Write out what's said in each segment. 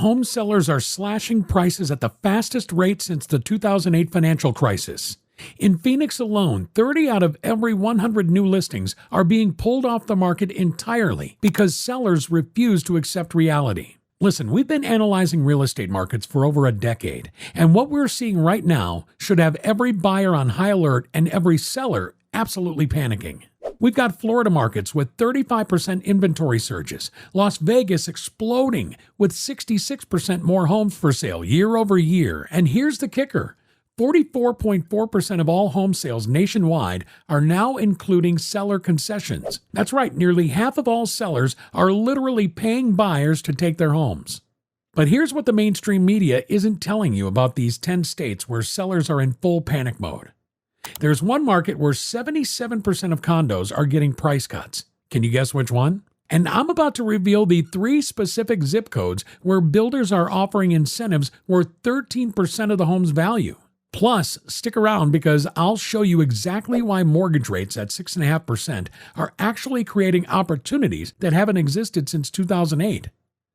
home sellers are slashing prices at the fastest rate since the 2008 financial crisis. In Phoenix alone, 30 out of every 100 new listings are being pulled off the market entirely because sellers refuse to accept reality. Listen, we've been analyzing real estate markets for over a decade, and what we're seeing right now should have every buyer on high alert and every seller absolutely panicking. We've got Florida markets with 35% inventory surges, Las Vegas exploding with 66% more homes for sale year over year, and here's the kicker. 44.4% of all home sales nationwide are now including seller concessions. That's right, nearly half of all sellers are literally paying buyers to take their homes. But here's what the mainstream media isn't telling you about these 10 states where sellers are in full panic mode. There's one market where 77% of condos are getting price cuts. Can you guess which one? And I'm about to reveal the 3 specific zip codes where builders are offering incentives worth 13% of the home's value. Plus, stick around because I'll show you exactly why mortgage rates at 6.5% are actually creating opportunities that haven't existed since 2008.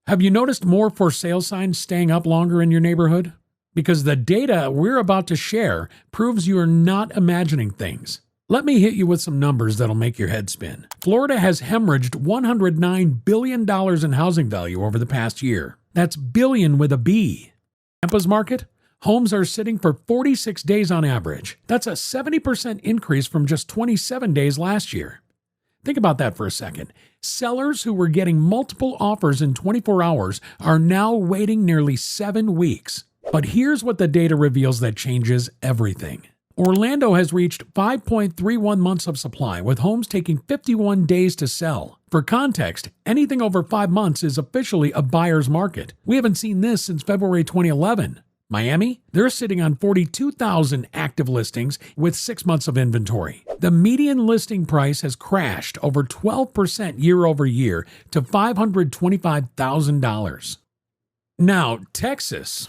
Have you noticed more for sale signs staying up longer in your neighborhood? Because the data we're about to share proves you are not imagining things. Let me hit you with some numbers that'll make your head spin. Florida has hemorrhaged $109 billion in housing value over the past year. That's billion with a B. Tampa's market? Homes are sitting for 46 days on average. That's a 70% increase from just 27 days last year. Think about that for a second. Sellers who were getting multiple offers in 24 hours are now waiting nearly 7 weeks. But here's what the data reveals that changes everything. Orlando has reached 5.31 months of supply, with homes taking 51 days to sell. For context, anything over 5 months is officially a buyer's market. We haven't seen this since February 2011. Miami? They're sitting on 42,000 active listings with 6 months of inventory. The median listing price has crashed over 12% year over year to $525,000. Now, Texas.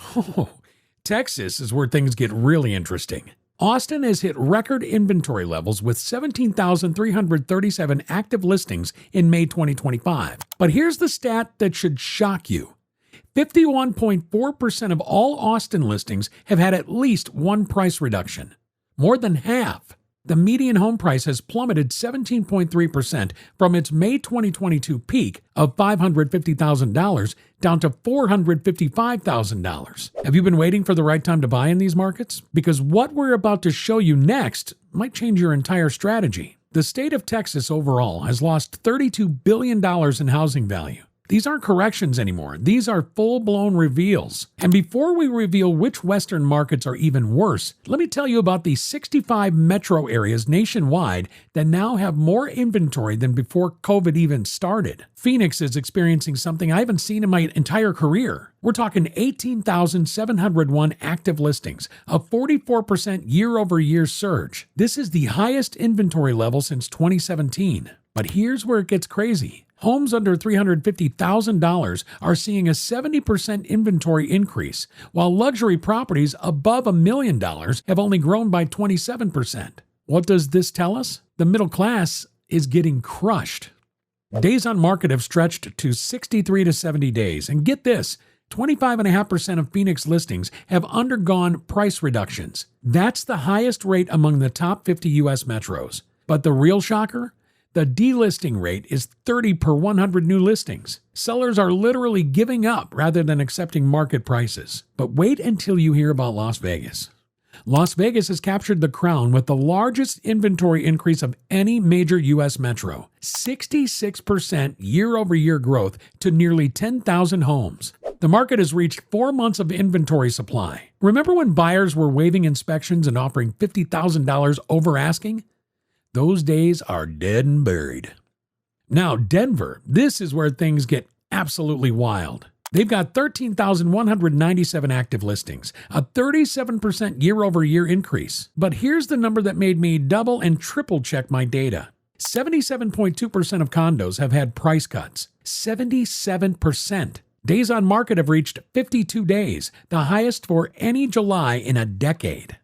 Texas is where things get really interesting. Austin has hit record inventory levels with 17,337 active listings in May 2025. But here's the stat that should shock you. 51.4% of all Austin listings have had at least one price reduction. More than half. The median home price has plummeted 17.3% from its May 2022 peak of $550,000 down to $455,000. Have you been waiting for the right time to buy in these markets? Because what we're about to show you next might change your entire strategy. The state of Texas overall has lost $32 billion in housing value. These aren't corrections anymore. These are full-blown reveals. And before we reveal which Western markets are even worse, let me tell you about the 65 metro areas nationwide that now have more inventory than before COVID even started. Phoenix is experiencing something I haven't seen in my entire career. We're talking 18,701 active listings, a 44% year-over-year surge. This is the highest inventory level since 2017. But here's where it gets crazy. Homes under $350,000 are seeing a 70% inventory increase, while luxury properties above $1 million have only grown by 27%. What does this tell us? The middle class is getting crushed. Days on market have stretched to 63 to 70 days, and get this, 25.5% of Phoenix listings have undergone price reductions. That's the highest rate among the top 50 U.S. metros. But the real shocker? The delisting rate is 30 per 100 new listings. Sellers are literally giving up rather than accepting market prices. But wait until you hear about Las Vegas. Las Vegas has captured the crown with the largest inventory increase of any major U.S. metro. 66% year-over-year growth to nearly 10,000 homes. The market has reached 4 months of inventory supply. Remember when buyers were waiving inspections and offering $50,000 over asking? Those days are dead and buried. Now, Denver, this is where things get absolutely wild. They've got 13,197 active listings, a 37% year-over-year increase. But here's the number that made me double and triple check my data. 77.2% of condos have had price cuts. 77%. Days on market have reached 52 days, the highest for any July in a decade.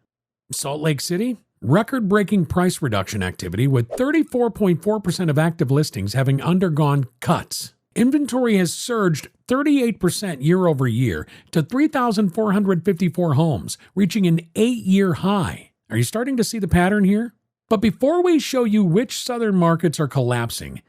Salt Lake City? Record-breaking price reduction activity with 34.4% of active listings having undergone cuts. Inventory has surged 38% year over year to 3,454 homes, reaching an 8-year high. Are you starting to see the pattern here? But before we show you which southern markets are collapsing,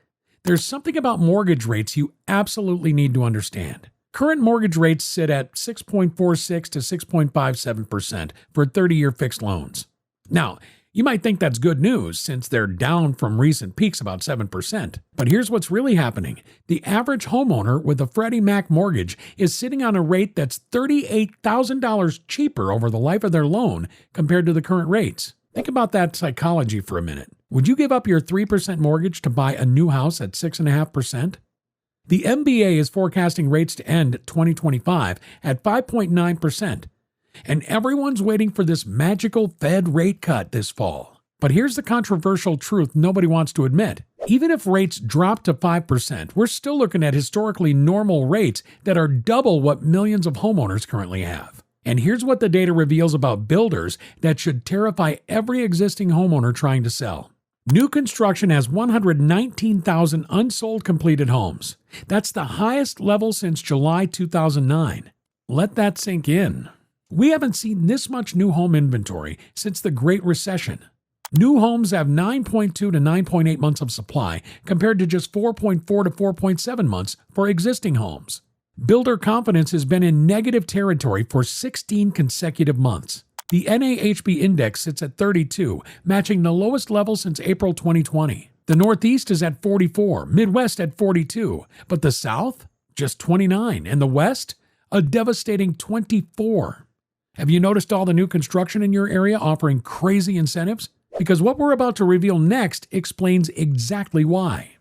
there's something about mortgage rates you absolutely need to understand. Current mortgage rates sit at 6.46 to 6.57% for 30-year fixed loans. Now, you might think that's good news since they're down from recent peaks about 7%. But here's what's really happening. The average homeowner with a Freddie Mac mortgage is sitting on a rate that's $38,000 cheaper over the life of their loan compared to the current rates. Think about that psychology for a minute. Would you give up your 3% mortgage to buy a new house at 6.5%? The MBA is forecasting rates to end 2025 at 5.9%. And everyone's waiting for this magical Fed rate cut this fall. But here's the controversial truth nobody wants to admit. Even if rates drop to 5%, we're still looking at historically normal rates that are double what millions of homeowners currently have. And here's what the data reveals about builders that should terrify every existing homeowner trying to sell. New construction has 119,000 unsold completed homes. That's the highest level since July 2009. Let that sink in. We haven't seen this much new home inventory since the Great Recession. New homes have 9.2 to 9.8 months of supply compared to just 4.4 to 4.7 months for existing homes. Builder confidence has been in negative territory for 16 consecutive months. The NAHB index sits at 32, matching the lowest level since April 2020. The Northeast is at 44, Midwest at 42, but the South? Just 29, and the West? A devastating 24. Have you noticed all the new construction in your area offering crazy incentives? Because what we're about to reveal next explains exactly why.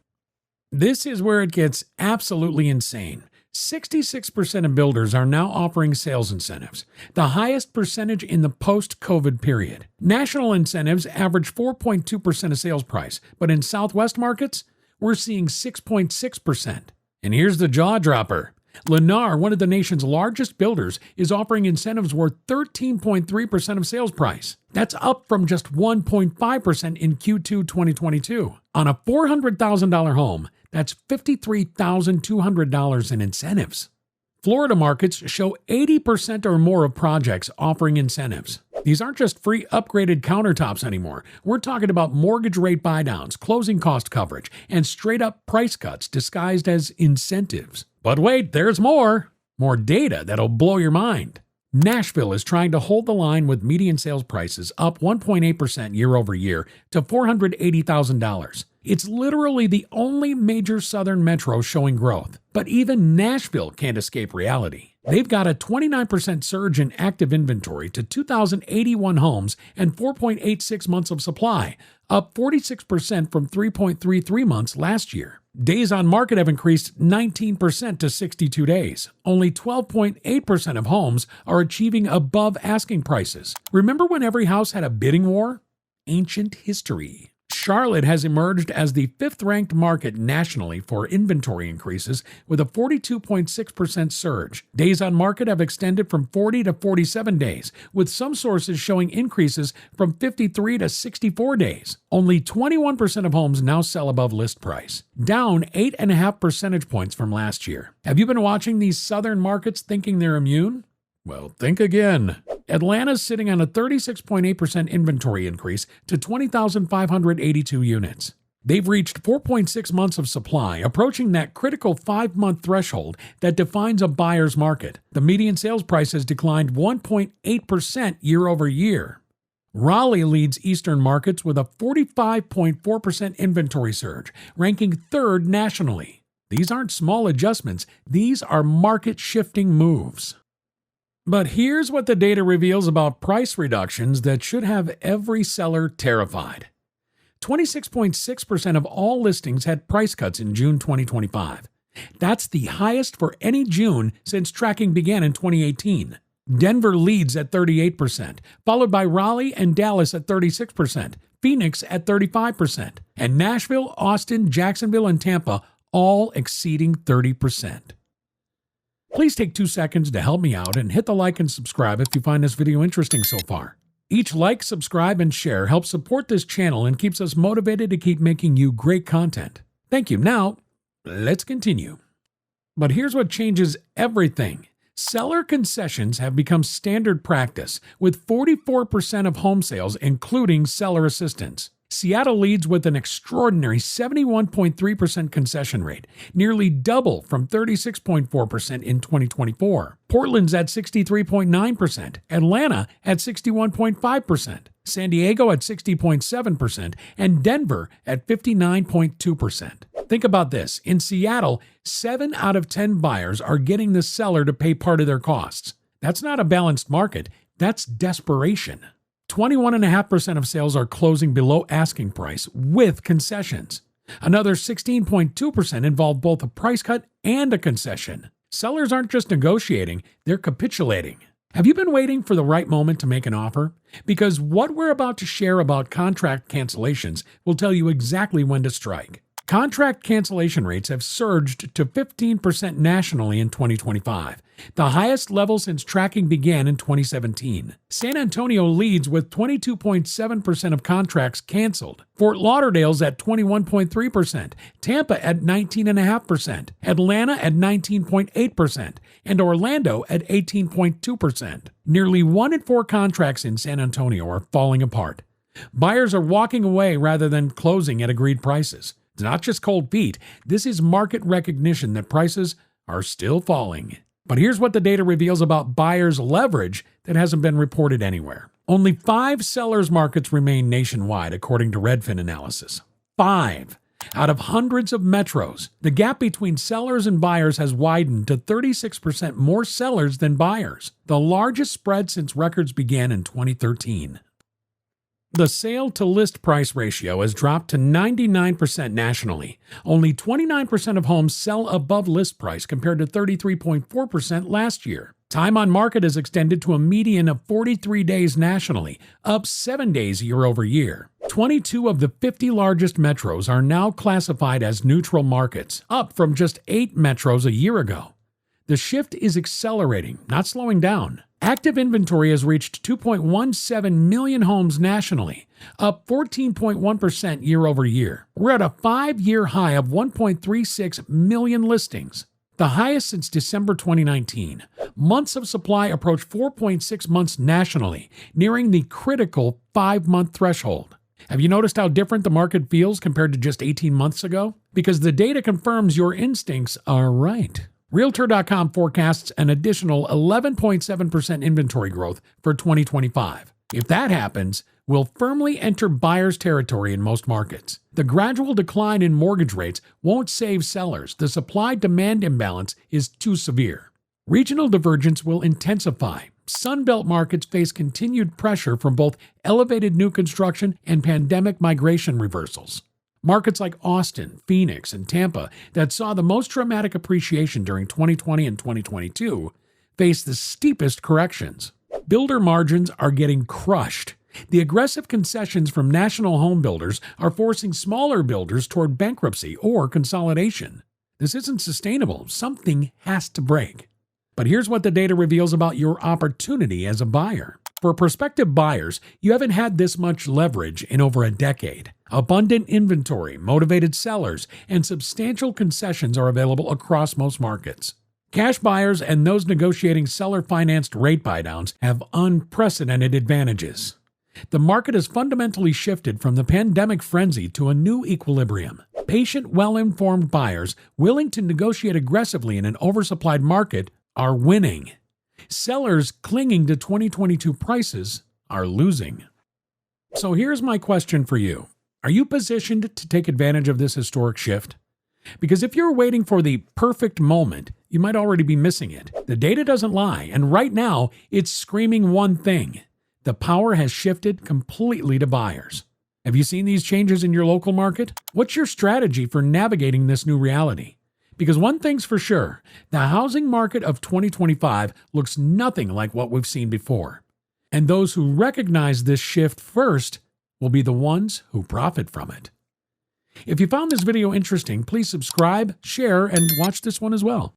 This is where it gets absolutely insane. 66% of builders are now offering sales incentives, the highest percentage in the post-COVID period. National incentives average 4.2% of sales price, but in Southwest markets, we're seeing 6.6%. And here's the jaw dropper. Lennar, one of the nation's largest builders, is offering incentives worth 13.3% of sales price. That's up from just 1.5% in Q2 2022. On a $400,000 home, that's $53,200 in incentives. Florida markets show 80% or more of projects offering incentives. These aren't just free upgraded countertops anymore. We're talking about mortgage rate buydowns, closing cost coverage, and straight-up price cuts disguised as incentives. But wait, there's more. More data that'll blow your mind. Nashville is trying to hold the line with median sales prices up 1.8% year over year to $480,000. It's literally the only major southern metro showing growth. But even Nashville can't escape reality. They've got a 29% surge in active inventory to 2,081 homes and 4.86 months of supply, up 46% from 3.33 months last year. Days on market have increased 19% to 62 days. Only 12.8% of homes are achieving above asking prices. Remember when every house had a bidding war? Ancient history. Charlotte has emerged as the fifth-ranked market nationally for inventory increases with a 42.6% surge. Days on market have extended from 40 to 47 days, with some sources showing increases from 53 to 64 days. Only 21% of homes now sell above list price, down 8.5 percentage points from last year. Have you been watching these southern markets thinking they're immune? Well, think again. Atlanta's sitting on a 36.8% inventory increase to 20,582 units. They've reached 4.6 months of supply, approaching that critical 5-month threshold that defines a buyer's market. The median sales price has declined 1.8% year over year. Raleigh leads eastern markets with a 45.4% inventory surge, ranking third nationally. These aren't small adjustments, these are market-shifting moves. But here's what the data reveals about price reductions that should have every seller terrified. 26.6% of all listings had price cuts in June 2025. That's the highest for any June since tracking began in 2018. Denver leads at 38%, followed by Raleigh and Dallas at 36%, Phoenix at 35%, and Nashville, Austin, Jacksonville, and Tampa all exceeding 30%. Please take 2 seconds to help me out and hit the like and subscribe if you find this video interesting so far. Each like, subscribe, and share helps support this channel and keeps us motivated to keep making you great content. Thank you. Now, let's continue. But here's what changes everything. Seller concessions have become standard practice, with 44% of home sales including seller assistance. Seattle leads with an extraordinary 71.3% concession rate, nearly double from 36.4% in 2024. Portland's at 63.9%, Atlanta at 61.5%, San Diego at 60.7%, and Denver at 59.2%. Think about this. In Seattle, 7 out of 10 buyers are getting the seller to pay part of their costs. That's not a balanced market, that's desperation. 21.5% of sales are closing below asking price with concessions. Another 16.2% involve both a price cut and a concession. Sellers aren't just negotiating, they're capitulating. Have you been waiting for the right moment to make an offer? Because what we're about to share about contract cancellations will tell you exactly when to strike. Contract cancellation rates have surged to 15% nationally in 2025, the highest level since tracking began in 2017. San Antonio leads with 22.7% of contracts canceled. Fort Lauderdale's at 21.3%, Tampa at 19.5%, Atlanta at 19.8%, and Orlando at 18.2%. Nearly 1 in 4 contracts in San Antonio are falling apart. Buyers are walking away rather than closing at agreed prices. It's not just cold feet, this is market recognition that prices are still falling. But here's what the data reveals about buyers' leverage that hasn't been reported anywhere. Only 5 sellers markets remain nationwide, according to Redfin analysis. 5 out of hundreds of metros. The gap between sellers and buyers has widened to 36% more sellers than buyers, the largest spread since records began in 2013. The sale-to-list price ratio has dropped to 99% nationally. Only 29% of homes sell above list price compared to 33.4% last year. Time on market has extended to a median of 43 days nationally, up 7 days year over year. 22 of the 50 largest metros are now classified as neutral markets, up from just 8 metros a year ago. The shift is accelerating, not slowing down. Active inventory has reached 2.17 million homes nationally, up 14.1% year over year. We're at a 5-year high of 1.36 million listings, the highest since December 2019. Months of supply approach 4.6 months nationally, nearing the critical 5-month threshold. Have you noticed how different the market feels compared to just 18 months ago? Because the data confirms your instincts are right. Realtor.com forecasts an additional 11.7% inventory growth for 2025. If that happens, we'll firmly enter buyer's territory in most markets. The gradual decline in mortgage rates won't save sellers. The supply-demand imbalance is too severe. Regional divergence will intensify. Sunbelt markets face continued pressure from both elevated new construction and pandemic migration reversals. Markets like Austin, Phoenix, and Tampa that saw the most dramatic appreciation during 2020 and 2022 face the steepest corrections. Builder margins are getting crushed. The aggressive concessions from national home builders are forcing smaller builders toward bankruptcy or consolidation. This isn't sustainable. Something has to break. But here's what the data reveals about your opportunity as a buyer. For prospective buyers, you haven't had this much leverage in over a decade. Abundant inventory, motivated sellers, and substantial concessions are available across most markets. Cash buyers and those negotiating seller-financed rate buydowns have unprecedented advantages. The market has fundamentally shifted from the pandemic frenzy to a new equilibrium. Patient, well-informed buyers willing to negotiate aggressively in an oversupplied market are winning. Sellers clinging to 2022 prices are losing. So here's my question for you. Are you positioned to take advantage of this historic shift? Because if you're waiting for the perfect moment, you might already be missing it. The data doesn't lie, and right now, it's screaming one thing. The power has shifted completely to buyers. Have you seen these changes in your local market? What's your strategy for navigating this new reality? Because one thing's for sure, the housing market of 2025 looks nothing like what we've seen before. And those who recognize this shift first will be the ones who profit from it. If you found this video interesting, please subscribe, share, and watch this one as well.